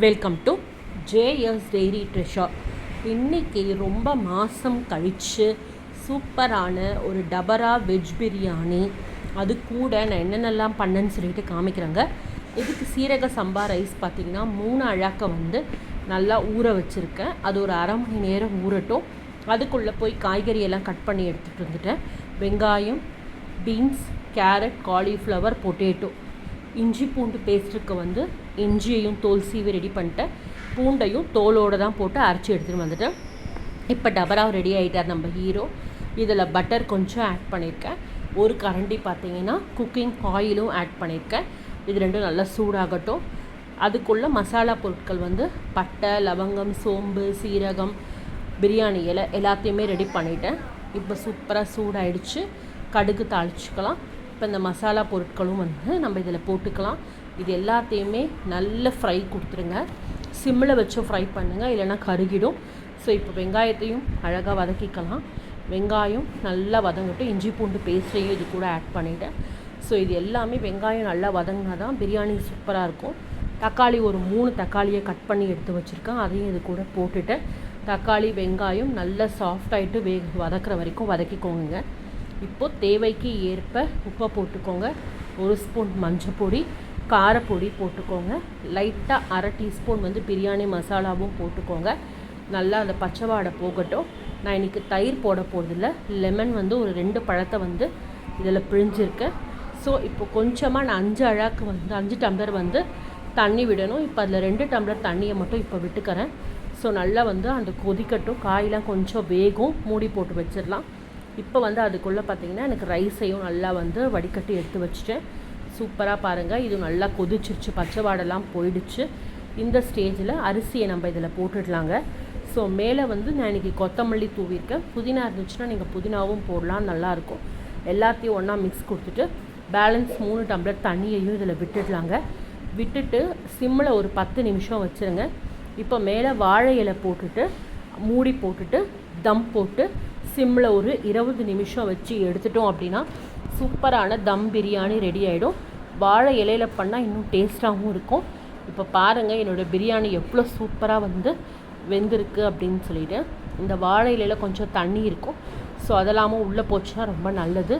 Welcome to JS dairy treasure. இன்றைக்கி ரொம்ப மாதம் கழித்து சூப்பரான ஒரு டபரா வெஜ் பிரியாணி, அது கூட நான் என்னென்னலாம் பண்ணேன்னு சொல்லிட்டு காமிக்கிறேங்க. இதுக்கு சீரக சம்பா ரைஸ் பார்த்திங்கன்னா 3 அழாக்க நல்லா ஊற வச்சுருக்கேன். அது ஒரு அரை மணி நேரம் ஊறட்டும். அதுக்குள்ளே போய் காய்கறியெல்லாம் கட் பண்ணி எடுத்துகிட்டு வந்துட்டேன். வெங்காயம், பீன்ஸ், கேரட், காலிஃப்ளவர், பொட்டேட்டோ, இஞ்சி பூண்டு பேஸ்ட்டுக்கு இஞ்சியையும் தோல் சீவி ரெடி பண்ணிட்டேன். பூண்டையும் தோலோடு தான் போட்டு அரைச்சி எடுத்துகிட்டு வந்துட்டேன். இப்போ டபரா ரெடி ஆகிட்டார் நம்ம ஹீரோ. இதில் பட்டர் கொஞ்சம் ஆட் பண்ணியிருக்கேன். ஒரு கரண்டி பார்த்திங்கன்னா குக்கிங் ஆயிலும் ஆட் பண்ணியிருக்கேன். இது ரெண்டும் நல்லா சூடாகட்டும். அதுக்குள்ளே மசாலா பொருட்கள் பட்டை, லவங்கம், சோம்பு, சீரகம், பிரியாணி இலை எல்லாத்தையுமே ரெடி பண்ணிட்டேன். இப்போ சூப்பராக சூடாயிடுச்சு. கடுகு தாளிச்சிக்கலாம். இப்போ இந்த மசாலா பொருட்களும் நம்ம இதில் போட்டுக்கலாம். இது எல்லாத்தையுமே நல்ல ஃப்ரை கொடுத்துருங்க. சிம்மில் வச்சு ஃப்ரை பண்ணுங்கள், இல்லைன்னா கருகிடும். ஸோ இப்போ வெங்காயத்தையும் அழகாக வதக்கிக்கலாம். வெங்காயம் நல்லா வதங்கட்டும். இஞ்சி பூண்டு பேஸ்ட்டையும் இது கூட ஆட் பண்ணிவிட்டேன். ஸோ இது எல்லாமே வெங்காயம் நல்லா வதங்கினா தான் பிரியாணி சூப்பராக இருக்கும். தக்காளி ஒரு 3 தக்காளியை கட் பண்ணி எடுத்து வச்சுருக்கேன். அதையும் இது கூட போட்டுட்டேன். தக்காளி, வெங்காயம் நல்லா சாஃப்டாகிட்டு வதக்கிற வரைக்கும் வதக்கிக்கோங்க. இப்போது தேவைக்கு ஏற்ப உப்பை போட்டுக்கோங்க. 1 ஸ்பூன் மஞ்சள் பொடி, காரப்பொடி போட்டுக்கோங்க. லைட்டாக அரை டீஸ்பூன் பிரியாணி மசாலாவும் போட்டுக்கோங்க. நல்லா அந்த பச்சை வாடை போகட்டும். நான் இன்றைக்கி தயிர் போட போகிறதில்ல. லெமன் ஒரு 2 பழத்தை இதில் பிழிஞ்சிருக்கேன். ஸோ இப்போ கொஞ்சமாக நான் 5 அழாக்கு 5 டம்ளர் தண்ணி விடணும். இப்போ அதில் 2 டம்ளர் தண்ணியை மட்டும் இப்போ விட்டுக்கிறேன். ஸோ நல்லா அந்த கொதிக்கட்டும். காயெலாம் கொஞ்சம் வேகும். மூடி போட்டு வச்சிடலாம். இப்போ அதுக்குள்ளே பார்த்திங்கன்னா எனக்கு ரைஸையும் நல்லா வடிகட்டி எடுத்து வச்சுட்டேன். சூப்பராக பாருங்கள், இது நல்லா கொதிச்சிருச்சு. பச்சை வாடெல்லாம் போயிடுச்சு. இந்த ஸ்டேஜில் அரிசியை நம்ம இதில் போட்டுடலாங்க. ஸோ மேலே நான் இன்றைக்கி கொத்தமல்லி தூவிருக்கேன். புதினா இருந்துச்சுன்னா நீங்கள் புதினாவும் போடலாம், நல்லாயிருக்கும். எல்லாத்தையும் ஒன்றா மிக்ஸ் கொடுத்துட்டு பேலன்ஸ் 3 டம்ளர் தண்ணியையும் இதில் விட்டுடலாங்க. விட்டுட்டு சிம்மில் ஒரு 10 நிமிஷம் வச்சுருங்க. இப்போ மேலே வாழை இலை போட்டுட்டு மூடி போட்டுட்டு தம் போட்டு சிம்மில் ஒரு 20 நிமிஷம் வச்சு எடுத்துட்டோம் அப்படின்னா சூப்பரான தம் பிரியாணி ரெடி ஆகிடும். வாழை இலையில் பண்ணால் இன்னும் டேஸ்ட்டாகவும் இருக்கும். இப்போ பாருங்கள் என்னோடய பிரியாணி எவ்வளோ சூப்பராக வெந்திருக்கு அப்படின்னு சொல்லிட்டு. இந்த வாழை இலையில் கொஞ்சம் தண்ணி இருக்கும். ஸோ அதெல்லாமும் உள்ளே போச்சுன்னா ரொம்ப நல்லது.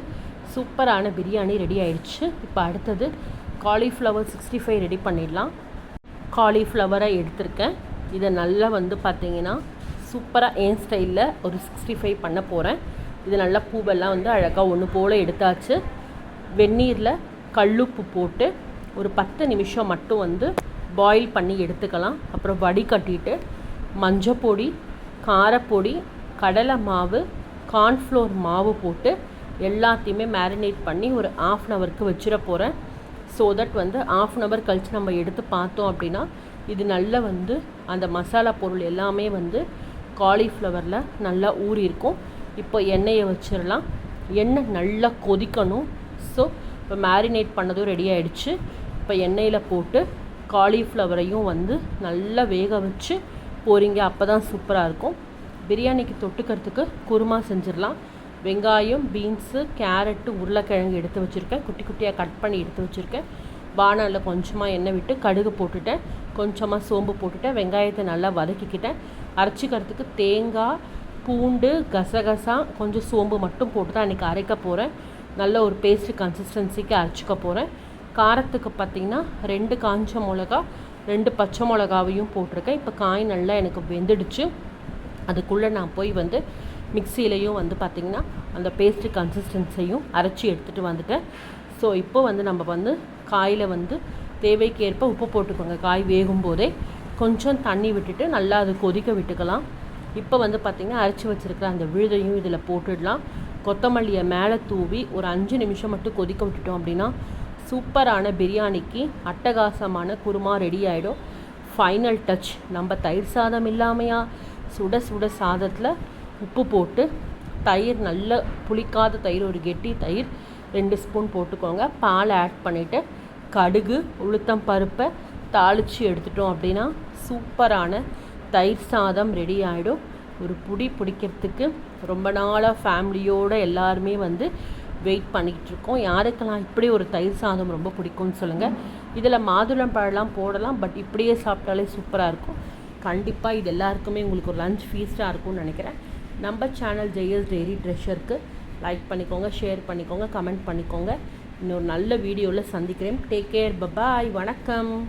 சூப்பரான பிரியாணி ரெடி ஆகிடுச்சு. இப்போ அடுத்தது காலிஃப்ளவர் 65 ரெடி பண்ணிடலாம். காலிஃப்ளவரை எடுத்திருக்கேன். இதை நல்லா பார்த்திங்கன்னா சூப்பராக என் ஸ்டைலில் ஒரு 65 பண்ண போகிறேன். இது நல்லா பூவெல்லாம் அழகாக ஒன்று போல் எடுத்தாச்சு. வெந்நீரில் கல்லுப்பு போட்டு ஒரு 10 நிமிஷம் மட்டும் பாயில் பண்ணி எடுத்துக்கலாம். அப்புறம் வடிகட்டிட்டு மஞ்சப்பொடி, காரப்பொடி, கடலை மாவு, கார்ன்ஃப்ளோர் மாவு போட்டு எல்லாத்தையுமே மேரினேட் பண்ணி ஒரு 1/2 ஹவருக்கு வச்சிட போகிறேன். ஸோ தட் 1/2 ஹவர் கழித்து நம்ம எடுத்து பார்த்தோம் அப்படின்னா இது நல்லா அந்த மசாலா பொருள் எல்லாமே காலிஃப்ளவரில் நல்லா ஊறி இருக்கும். இப்போ எண்ணெயை வச்சிடலாம். எண்ணெய் நல்லா கொதிக்கணும். ஸோ இப்போ மேரினேட் பண்ணதும் ரெடி ஆகிடுச்சு. இப்போ எண்ணெயில் போட்டு காலிஃப்ளவரையும் நல்லா வேக வச்சு போறீங்க. அப்போ தான் சூப்பராக இருக்கும். பிரியாணிக்கு தொட்டுக்கிறதுக்கு குருமா செஞ்சிடலாம். வெங்காயம், பீன்ஸு, கேரட்டு, உருளைக்கிழங்கு எடுத்து வச்சுருக்கேன். குட்டி குட்டியாக கட் பண்ணி எடுத்து வச்சுருக்கேன். வானலில் கொஞ்சமாக எண்ணெய் விட்டு கடுகு போட்டுட்டேன். கொஞ்சமாக சோம்பு போட்டுட்டேன். வெங்காயத்தை நல்லா வதக்கிக்கிட்டேன். அரைச்சிக்கிறதுக்கு தேங்காய், பூண்டு, கசகசா, கொஞ்சம் சோம்பு மட்டும் போட்டு தான் இன்றைக்கி அரைக்க போகிறேன். நல்ல ஒரு பேஸ்ட்டு கன்சிஸ்டன்சிக்கு அரைச்சிக்க போகிறேன். காரத்துக்கு பார்த்திங்கன்னா 2 காஞ்ச மிளகா, 2 பச்சை மிளகாவையும் போட்டிருக்கேன். இப்போ காய் நல்லா எனக்கு வெந்துடுச்சு. அதுக்குள்ளே நான் போய் மிக்சியிலையும் பார்த்திங்கன்னா அந்த பேஸ்ட்டு கன்சிஸ்டன்சியையும் அரைச்சி எடுத்துகிட்டு வந்துட்டேன். ஸோ இப்போ நம்ம காயில் தேவைக்கு ஏற்ப உப்பு போட்டுக்கோங்க. காய் வேகும் போதே கொஞ்சம் தண்ணி விட்டுட்டு நல்லா அது கொதிக்க விட்டுக்கலாம். இப்போ பார்த்திங்கன்னா அரைச்சி வச்சுருக்கிற அந்த விழுதையும் இதில் போட்டுடலாம். கொத்தமல்லியை மேலே தூவி ஒரு 5 நிமிஷம் மட்டும் கொதிக்க விட்டுட்டோம் அப்படின்னா சூப்பரான பிரியாணிக்கு அட்டகாசமான குருமா ரெடி ஆகிடும். ஃபைனல் டச், நம்ம தயிர் சாதம் இல்லாமையா சுட சுட சாதத்தில் உப்பு போட்டு தயிர், நல்ல புளிக்காத தயிர், ஒரு கெட்டி தயிர் 2 ஸ்பூன் போட்டுக்கோங்க. பால் ஆட் பண்ணிவிட்டு கடுகு, உளுத்தம் பருப்பை தாளித்து எடுத்துட்டோம் அப்படின்னா சூப்பரான தயிர் சாதம் ரெடி ஆகிடும். ஒரு பிடிக்கிறதுக்கு ரொம்ப நாளாக ஃபேமிலியோடு எல்லாருமே வெயிட் பண்ணிகிட்ருக்கோம். யாருக்கெல்லாம் இப்படி ஒரு தயிர் சாதம் ரொம்ப பிடிக்கும்னு சொல்லுங்கள். இதில் மாதுளம்பழம்லாம் போடலாம், பட் இப்படியே சாப்பிட்டாலே சூப்பராக இருக்கும். கண்டிப்பாக இது எல்லாருக்குமே உங்களுக்கு ஒரு லஞ்ச் ஃபீஸ்ட்டாக இருக்கும்னு நினைக்கிறேன். நம்ம சேனல் ஜெயஸ் டெய்ரி ட்ரெஷருக்கு லைக் பண்ணிக்கோங்க, ஷேர் பண்ணிக்கோங்க, கமெண்ட் பண்ணிக்கோங்க. இன்னொரு நல்ல வீடியோவில் சந்திக்கிறேன். டேக் கேர், பபாய், வணக்கம்.